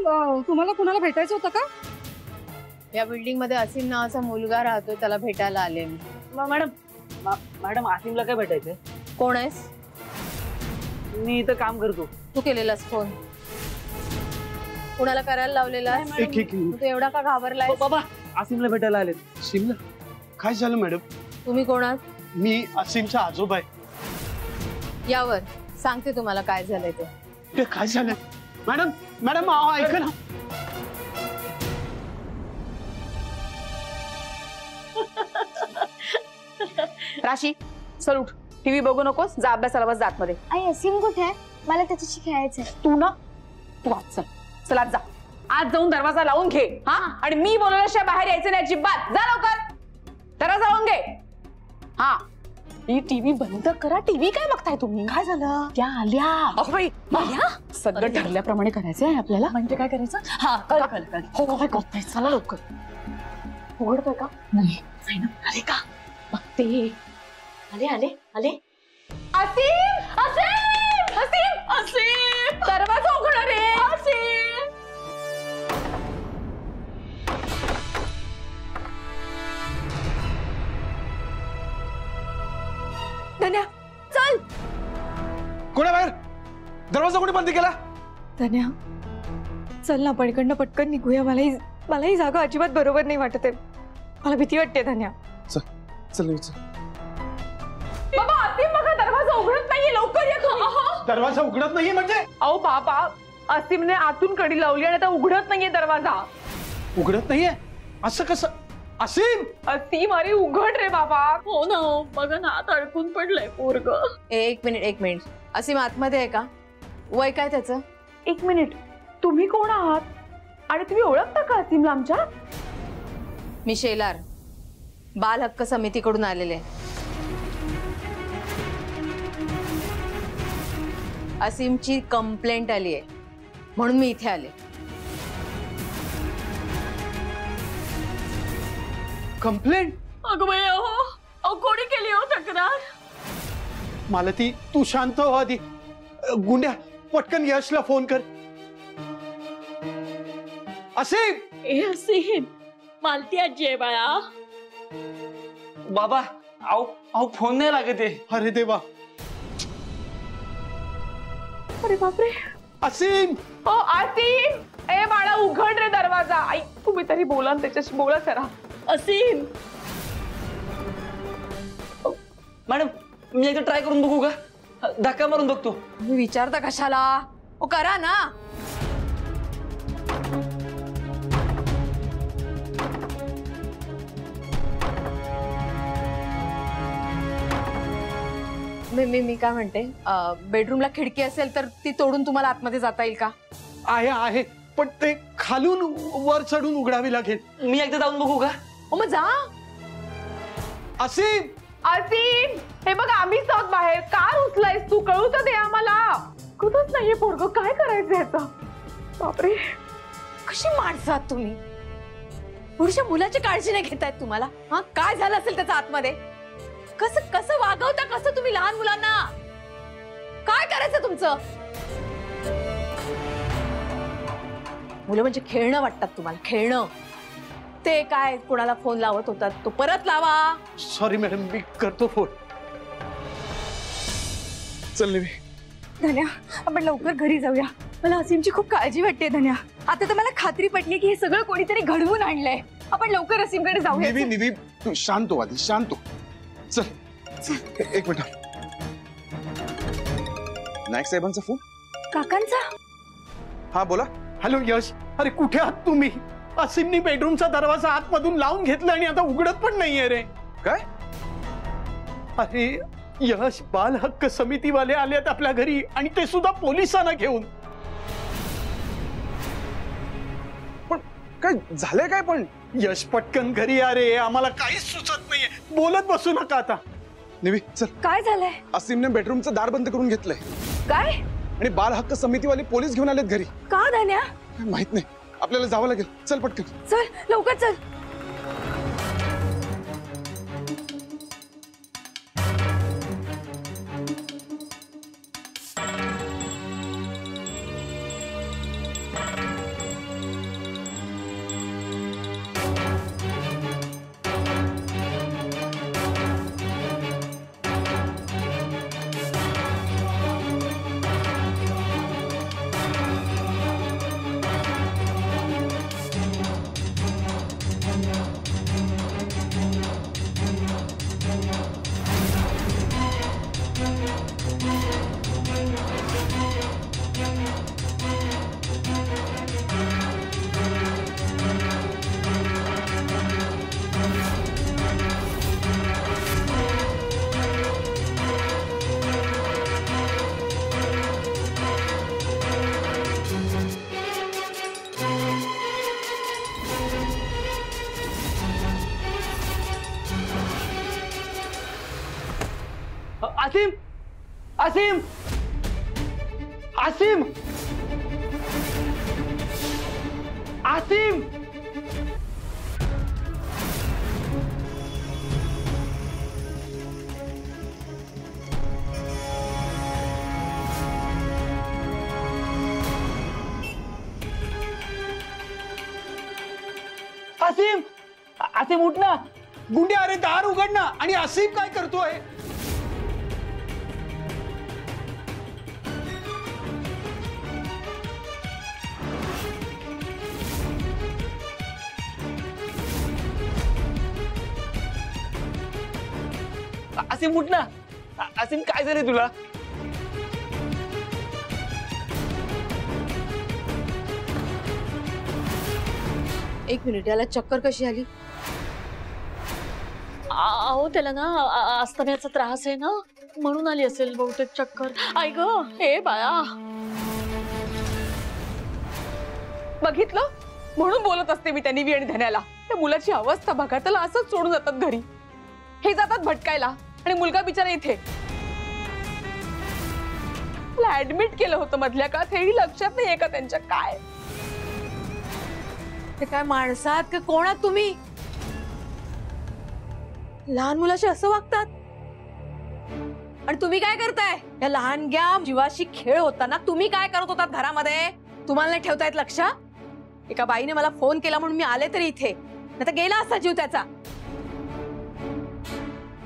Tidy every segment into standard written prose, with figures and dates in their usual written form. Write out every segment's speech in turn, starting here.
तुम्हाला कुणाला भेटायचं होतं का? या बिल्डिंग मध्ये असीम नावाचा मुलगा राहतो, त्याला भेटायला आले मी. मॅडम आसिमला काय भेटायचंय? कोण आहेस? मी इथं काम करतो. तू केलेलास फोन? कुणाला करायला लावलेला? तू एवढा का घाबरलाय? बाबा आसिमला भेटायला आले. आसिमला काय झालं मॅडम? तुम्ही कोण आहात? मी आसिमचा आजोबा आहे. यावर सांगते तुम्हाला काय झालंय ते. काय झालं मॅडम? मॅडम ऐका ना. राशी चल उठ, टीव्ही बघू नकोस, जा अभ्यासाला बस जात मध्ये. आई असीम कुठे आहे? मला त्याच्याशी खेळायचंय. तू आज चल, चल आज जा. आज जाऊन दरवाजा लावून घे. हा, आणि मी बोलवल्याशिवाय बाहेर यायचं नाही अजिबात. जा लवकर, दरवाजा लावून घे. हा, ही टीव्ही बंद करा. टीव्ही काय बघताय तुम्ही? काय झालं? त्या आल्या. अगं बाई, आल्या? सगळं ठरल्याप्रमाणे करायचं आहे आपल्याला. म्हणजे काय करायचं? हा, कळ. हो, काय करताय? चला लवकर. उघडतोय का? नाही. आले का बघते. आले आले आले. असीम, असीम, असीम, असीम, दरवाजा उघडा रे. असीम. धन्या चल. कोणी बाहेर? दरवाजा कोणी बंद केला? धन्या चल ना, पडकडनं पटकन निघूया. मलाही जागा अजिबात बरोबर नाही वाटत आहे. मला भीती वाटते. धन्या चल चल चल. बाबा असीम बघा, दरवाजा उघडत नाहीये. लवकर या तुम्ही. दरवाजा उघडत नाहीये म्हणजे? अहो बाबा, असीमने आतून कडी लावली आणि आता उघडत नाहीये दरवाजा. उघडत नाहीये? असं कसं? असीम, असीम अरे उघड रे बाबा. हो ना, बघा ना, आता अडकून पडलंय पोरग. एक मिनिट. असीम आतमध्ये आहे का? वय काय त्याचं? 1 मिनिट, तुम्ही कोण आहात आणि तुम्ही ओळखता का असीमला आमच्या? मी शेलार, बाल हक्क समितीकडून आलेले. असीमची कंप्लेंट आली आहे म्हणून मी इथे आले. कंप्लेंट? अगं बाई, अहो कोणी केली हो तक्रार? मालती तू शांत हो आधी. गुंड्या पटकन यशला फोन कर. असीम, असीम, मालती आजी आहे बाळा. बाबा अहो फोन नाही लागत आहे. अरे देवा. अरे बापरे. असीम, ओ असीम, ए बाळा उघड रे दरवाजा. आई तुम्ही तरी बोला, त्याच्याशी बोला जरा. असीम. मॅडम मी एकदा ट्राय करून बघू का? धक्का मारून बघतो. तुम्ही विचारता कशाला? ओ करा ना. मी काय म्हणते, बेडरूमला खिडकी असेल तर ती तोडून तुम्हाला आतमध्ये जाता येईल का? आहे पण ते खालून वर चढून उघडावी लागेल. मी एकदा जाऊन बघू का? मग जा. असीम, असीम, हे बघ आम्हीच आहोत बाहेर. कार उचलायस तू? कळू तर दे आम्हाला. कळतच नाहीये पोरग, काय करायचंय आता? बापरे, कशी माणसं आहात तुम्ही? पुरुषा मुलाची काळजी नाही घेतायत तुम्हाला? हा, काय झालं असेल त्याचा आतमध्ये? कसं कसं वागवता कसं तुम्ही लहान मुलांना? काय करायचं तुमचं? मुलं म्हणजे खेळणं वाटतात तुम्हाला? खेळणं? ते काय कोणाला फोन लावत होतात तो परत लावा. सॉरी मॅडम, मी करतो फोन. चल निवी. धन्या आपण लवकर घरी जाऊया. मला असीमची खूप काळजी वाटते. धन्या आता तर मला खात्री पटली की हे सगळं कोणीतरी घडवून आणलंय. आपण लवकर असीमकडे जाऊया. निवी तू शांत हो आधी, शांत हो. चल एक मिनिट. नाईक साहेबांचा फोन. काकांचा? हा बोला. हॅलो यश, अरे कुठे आहात तुम्ही? असीमनी बेडरूमचा दरवाजा आतमधून लावून घेतला आणि आता उघडत पण नाहीये रे. काय? अरे यश, बाल हक्क समितीवाले आलेत आपल्या घरी आणि ते सुद्धा पोलिसांना घेऊन. पण काय झालंय काय? पण यश पटकन घरी या रे, आम्हाला काहीच सुचत नाहीये. बोलत बसू नका आता. निवी चल. काय झालंय? असीमने बेडरूमचं दार बंद करून घेतलंय. काय? आणि बाल हक्क समितीवाले पोलीस घेऊन आलेत घरी. का धन्या? माहित नाही, आपल्याला जावं लागेल. चल पटकन. चल लवकर चल. आसिम आसिम आसिम आसिम आसिम आसिम उठ ना. गुंडे अरे दार उघड ना. आणि आसिफ काय करतोय? आसिम उठ ना. आसिम काय झाले तुला? एक मिनिट, याला चक्कर कशी आली? अहो त्याला ना अस्थम्याचा त्रास आहे ना, म्हणून आली असेल बहुतेक चक्कर. आई ग, हे बाळा. बघितलं, म्हणून बोलत असते मी त्या निवी आणि धन्याला. त्या मुलाची अवस्था बघा, त्याला असंच सोडून जातात घरी. हे जातात भटकायला आणि मुलगा बिचारा इथे. त्याला ऍडमिट केलं होतं मधल्या काळात, हेही लक्षात नाहीये का त्यांच्या? काय ते काय माणसात का कोणात तुम्ही? लहान मुलाशी असं वागतात? आणि तुम्ही काय करताय? या लहानग्या जीवाशी खेळ होताना तुम्ही काय करत होतात घरामध्ये? तुम्हाला नाही ठेवता येत लक्ष? एका बाईने मला फोन केला म्हणून मी आले तरी इथे, नाही तर गेला असता जीव त्याचा.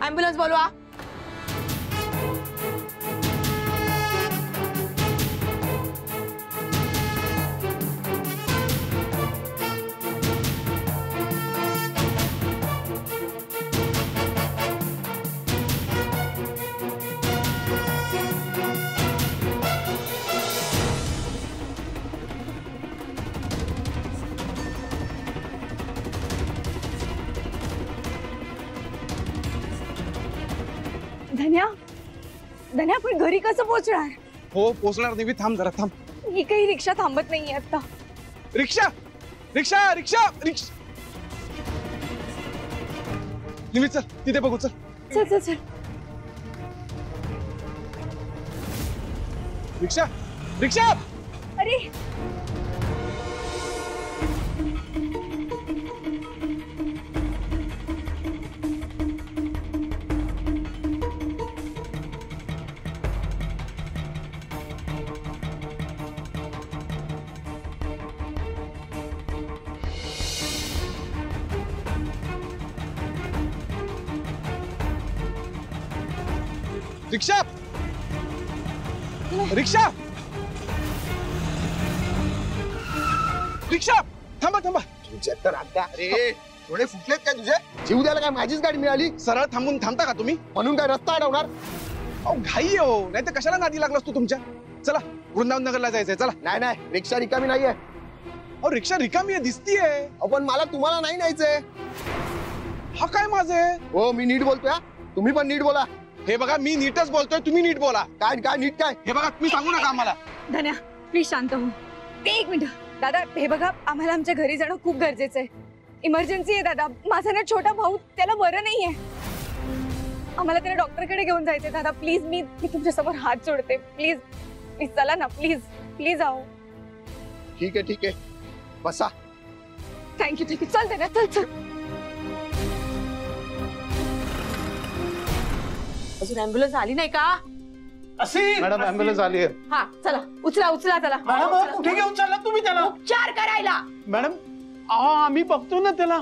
ॲम्ब्युलन्स बोलवा. धन्या धन्या पण घरी कसं पोहोचणार? हो पोहोचणार. निवी थांब जरा थांब. ही काही रिक्षा थांबत नाहीये आता. रिक्षा रिक्षा रिक्षा रिक्षा. निवी चल तिथे बघू. चल चल चल चल. रिक्षा रिक्षा. अरे रिक्षा रिक्षा रिक्षा. थांबा थांबा. तुझे तर आता अरे थोडे फुटलेत काय तुझे? जीव द्यायला काय माझीच गाडी मिळाली? सरळ थांबून थांबता का तुम्ही? म्हणून काय रस्ता अडवणार? अहो घाई आहे हो, नाही तर कशाला नादी लागलास तू तुमच्या? चला वृंदावन नगरला जायचंय. चला. नाही नाही रिक्षा रिकामी नाहीये. अहो रिक्षा रिकामी आहे दिसतीये. पण मला तुम्हाला नाही न्यायचंय. हा काय माझे? हो मी नीट बोलतोय हा. तुम्ही पण नीट बोला. हे बघा मी नीटच बोलतोय, तुम्ही नीट बोला. काय काय नीट काय? हे बघा तुम्ही सांगू नका आम्हाला. धन्या प्लीज शांत हो. एक मिनिट दादा. हे बघा आम्हाला आमच्या घरी जाणं खूप गरजेचं आहे. इमर्जन्सी आहे दादा. माझा ना छोटा भाऊ, त्याला बरं नाहीये. आम्हाला त्याला डॉक्टरकडे घेऊन जायचंय दादा. प्लीज मी तुमच्या समोर हात जोडते. प्लीज प्लीज चला ना. प्लीज प्लीज आओ. ठीक आहे बसा. थँक्यू. चल धन्या चल चल. अजून ॲम्ब्युलन्स आली नाही का? असिम मॅडम ॲम्ब्युलन्स आली आहे. हा चला उचला त्याला. मॅडम कुठे घेऊन चालला तुम्ही त्याला? उपचार करायला. मॅडम आम्ही बघतो ना त्याला.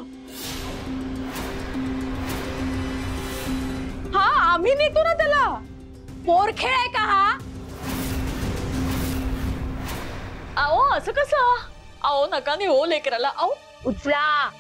हा आम्ही नेतो ना त्याला. पोरखेळ आहे का हा? अहो असं कसं? अहो नका नाही हो लेकराला. अहो उचला.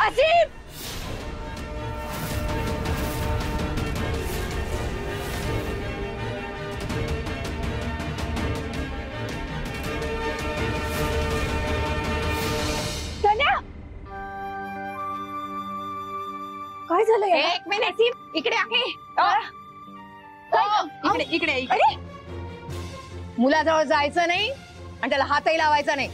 असीम! धन्या काय झालं याला? एक मिनिट इकडे आहे. इकडे इकडे इकडे. मुलाजवळ जायचं नाही आणि त्याला हातही लावायचा नाही.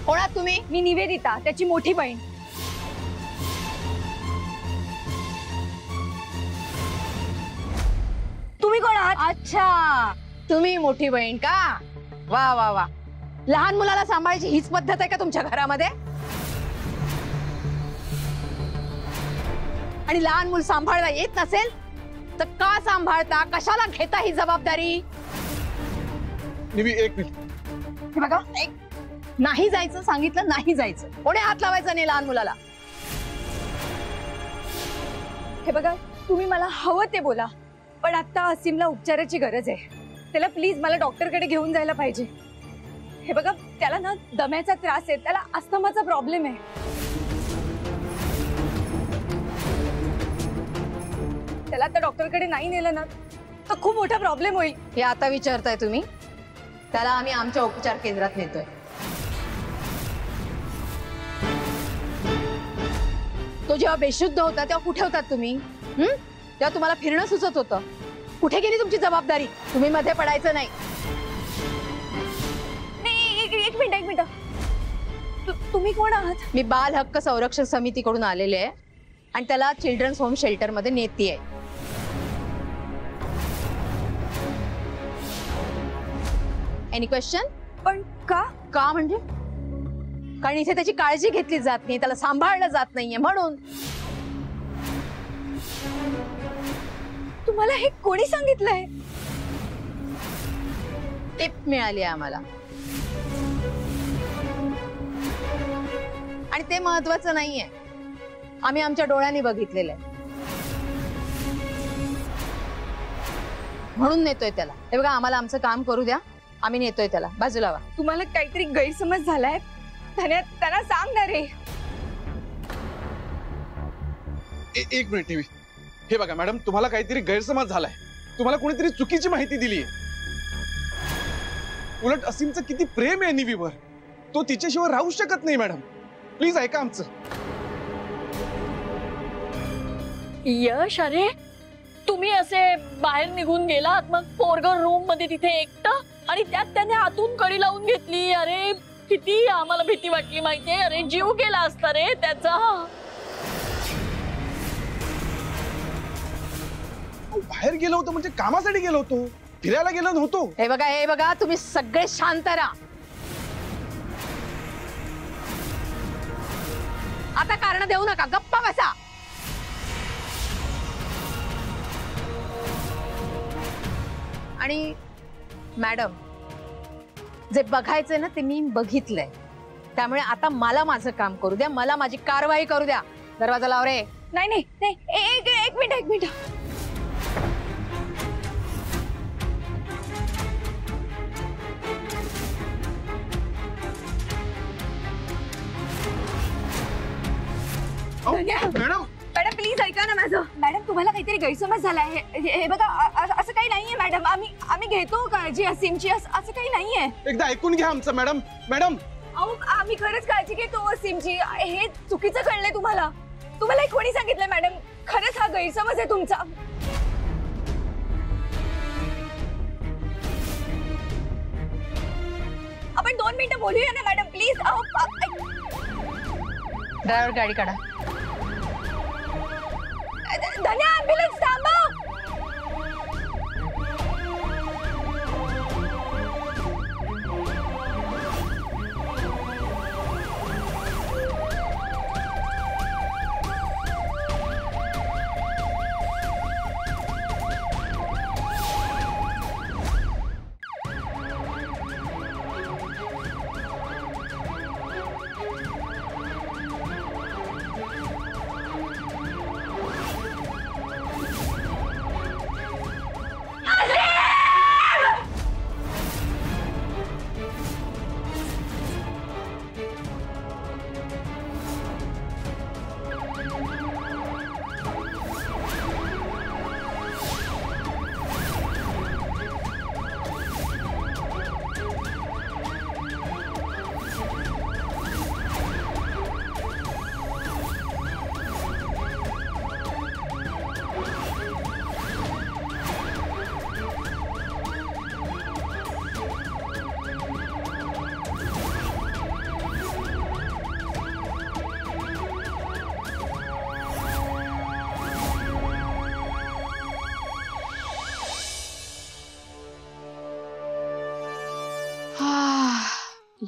कोणात तुम्ही? मी निवेदिता, त्याची मोठी बहीण. तुम्ही कोण आहात? अच्छा, तुम्ही मोठी बहीण का? वा वा वा. लहान मुलाला सांभाळायची हीच पद्धत आहे का तुमच्या घरामध्ये? आणि लहान मूल सांभाळता येत नसेल तर का सांभाळता? कशाला घेता ही जबाबदारी? निवी एक मिनिट. हे बघा, नाही जायचं सांगितलं, नाही जायचं. कोणी हात लावायचा नाही लहान मुलाला. हे बघा, तुम्ही मला हवं ते बोला, पण आता असीमला उपचाराची गरज आहे. त्याला प्लीज मला डॉक्टरकडे घेऊन जायला पाहिजे. हे बघा, त्याला ना दम्याचा त्रास आहे, त्याला अस्थमाचा प्रॉब्लेम आहे. त्याला आता डॉक्टरकडे नाही नेलं ना तर खूप मोठा प्रॉब्लेम होईल. हे आता विचारताय तुम्ही? त्याला आम्ही आमच्या उपचार केंद्रात नेतोय. तो जेव्हा बेशुद्ध होता तेव्हा कुठे होतात तुम्ही? तेव्हा तुम्हाला फिरणं सुचत होतं. कुठे गेली तुमची जबाबदारी? तुम्ही मध्ये पडायचं नाही. एक मिनिट. तुम्ही कोण आहात? मी बाल हक्क संरक्षण समितीकडून आलेले आहे आणि त्याला चिल्ड्रन्स होम शेल्टर मध्ये नेतीये. Any question? पण का? का म्हणजे? कारण इथे त्याची काळजी घेतली जात नाही, त्याला सांभाळलं जात नाहीये म्हणून. तुम्हाला हे कोणी सांगितलंय? टिप मिळाली आहे आम्हाला आणि ते महत्वाचं नाहीये. आम्ही आमच्या डोळ्यांनी बघितलेलं आहे म्हणून नेतोय त्याला. हे बघा, आम्हाला आमचं काम करू द्या. आम्ही नेतोय त्याला. बाजूला वा. तुम्हाला काहीतरी गैरसमज झालाय. त्यांना सांगणार आहे. एक मिनिट निवी. हे बघा मॅडम, तुम्हाला काहीतरी गैरसमज झालाय. तुम्हाला कोणीतरी चुकीची माहिती दिली आहे. उलट असीमचं किती प्रेम आहे निवीवर. तो तिच्याशिवाय राहू शकत नाही मॅडम. प्लीज ऐका आमचं. यश, अरे तुम्ही असे बाहेर निघून गेलात, मग पोरगं रूम मध्ये तिथे एकटं, आणि त्यात त्याने आतून कडी लावून घेतली. अरे किती आम्हाला भीती वाटली माहितीये. अरे जीव गेला असता रे त्याचा. बाहेर गेलो होतो म्हणजे कामासाठी गेलो होतो, फिरायला गेलो नव्हतो. हे बघा, तुम्ही सगळे शांत राहा. आता कारण देऊ नका, गप्पा बसा. आणि मॅडम, जे बघायचंय ना ते मी बघितलंय. त्यामुळे आता मला माझं काम करू द्या, मला माझी कारवाई करू द्या. दरवाजा लाव रे. नाही. एक मिनिट. मॅडम मॅडम प्लीज ऐका ना माझं. मॅडम, तुम्हाला काहीतरी गैरसमज झालाय. हे बघा, असं काही नाहीये मॅडम. आम्ही घेतो काळजी असीमची. असं काही नाहीये. एकदा ऐकून घ्या आमचं. मॅडम अहो, आम्ही खरंच काळजी घेतो असीमची. हे चुकीचं कळलंय तुम्हाला. तुम्हाला हे कोणी सांगितलंय मॅडम? खरंच हा गैरसमज आहे तुमचा. आपण 2 मिनिटं बोलूया ना मॅडम, प्लीज. ड्रायव्हर गाडी काढा. धन्या, ॲम्ब्युलन्स थांबा.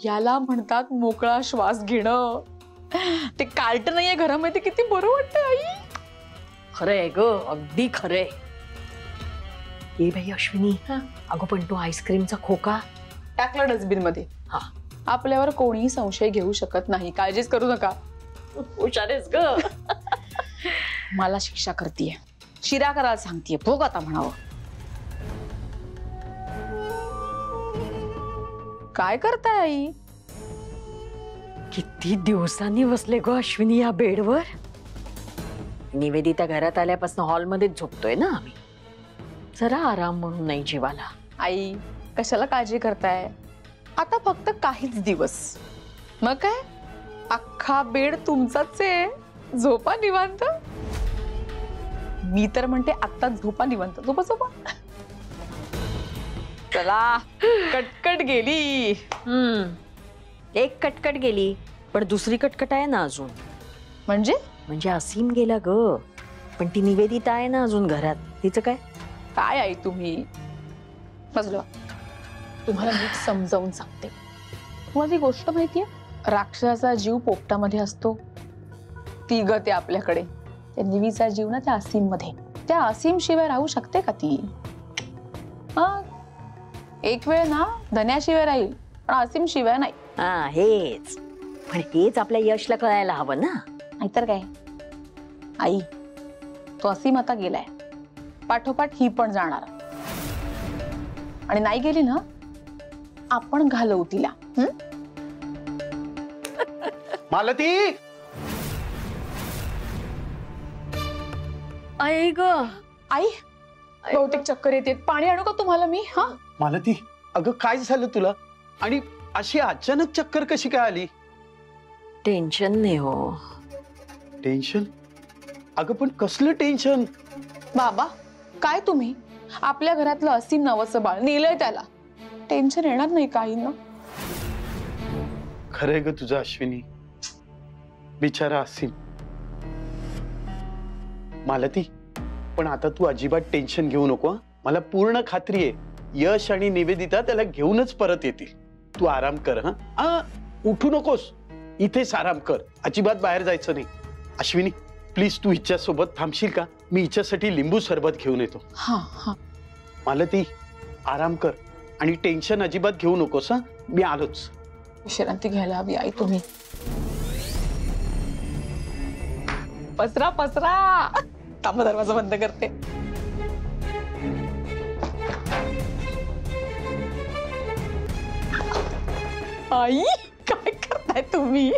याला म्हणतात मोकळा श्वास घेणं. ते कार्ट नाहीये घरामध्ये, किती बरं वाटतं आई. खरंय ग, अगदी खरंय. ए बाई अश्विनी, अगं पण तो आईस्क्रीमचा खोका टाकला डस्टबिन मध्ये. हा. आपल्यावर कोणीही संशय घेऊ शकत नाही, काळजीच करू नका. हुशारेस ग. मला शिक्षा करतीये, शिरा करायला सांगतीये, भोग आता म्हणावं. काय करताय आई? किती दिवसांनी बसले ग अश्विनी या बेडवर. निवेदिता घरात आल्यापासून हॉलमध्येच झोपतोय ना आम्ही. जरा आराम म्हणून नाही जीवाला. आई कशाला काळजी करताय? आता फक्त काहीच दिवस, मग काय अख्खा बेड तुमचाच आहे. झोपा निवांत. मी तर म्हणते आत्ता झोपा निवांत. झोपा झोपा. चला, कटकट गेली. एक कटकट गेली, पण दुसरी कटकट आहे ना अजून. म्हणजे असीम गेला ग, पण ती निवेदिता आहे ना अजून घरात. तिचं काय? काय आई तुम्ही? बसलो, तुम्हाला नीट समजावून सांगते. तुम्हाला ती गोष्ट माहितीये, राक्षसाचा जीव पोपटामध्ये असतो, ती गते आपल्याकडे. त्या निवीचा जीव ना त्या असीम मध्ये. त्या असीम शिवाय राहू शकते का ती? एक वेळ ना धन्याशिवाय राहील, पण असीम शिवाय नाही. हा हेच, पण हेच आपल्या यशला कळायला हवं ना. नाहीतर काय आई, तो असीम आता गेलाय, पाठोपाठ ही पण जाणार. आणि नाही गेली ना, आपण घालवू तिला. मालती, आई ग. आई बहुतेक चक्कर येते, पाणी आणू का तुम्हाला मी? हा मालती, अगं काय झालं तुला? आणि अशी अचानक चक्कर कशी काय आली? टेन्शन नाही हो. टेन्शन? अगं पण कसलं टेन्शन? बाबा काय तुम्ही? आपल्या घरातलं असीम नावाचं बाळ नेलंय, त्याला टेन्शन येणार नाही काही ना? खरंय ग तुझं अश्विनी, बिचारा असीम. मालती, पण आता तू अजिबात टेन्शन घेऊ नको. मला पूर्ण खात्री आहे यश आणि निवेदिता त्याला घेऊनच परत येतील. तू आराम कर. हा, उठू नकोस, इथेच आराम कर, अजिबात बाहेर जायचं नाही. अश्विनी प्लीज तू हिच्या सोबत थांबशील का? मी हिच्यासाठी लिंबू सरबत घेऊन येतो. हा. मालती आराम कर आणि टेन्शन अजिबात घेऊ नकोस. मी आलोच. विश्रांती घ्यायला हवी आई तुम्ही. पसरा पसरा. थांबा, दरवाजा बंद करते. आई काय करताय तुम्ही?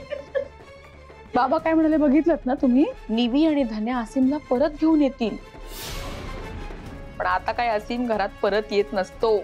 बाबा काय म्हणाले बघितलं ना तुम्ही? निवी आणि धन्या असीमला परत घेऊन येतील. पण आता काय असीम घरात परत येत नसतो.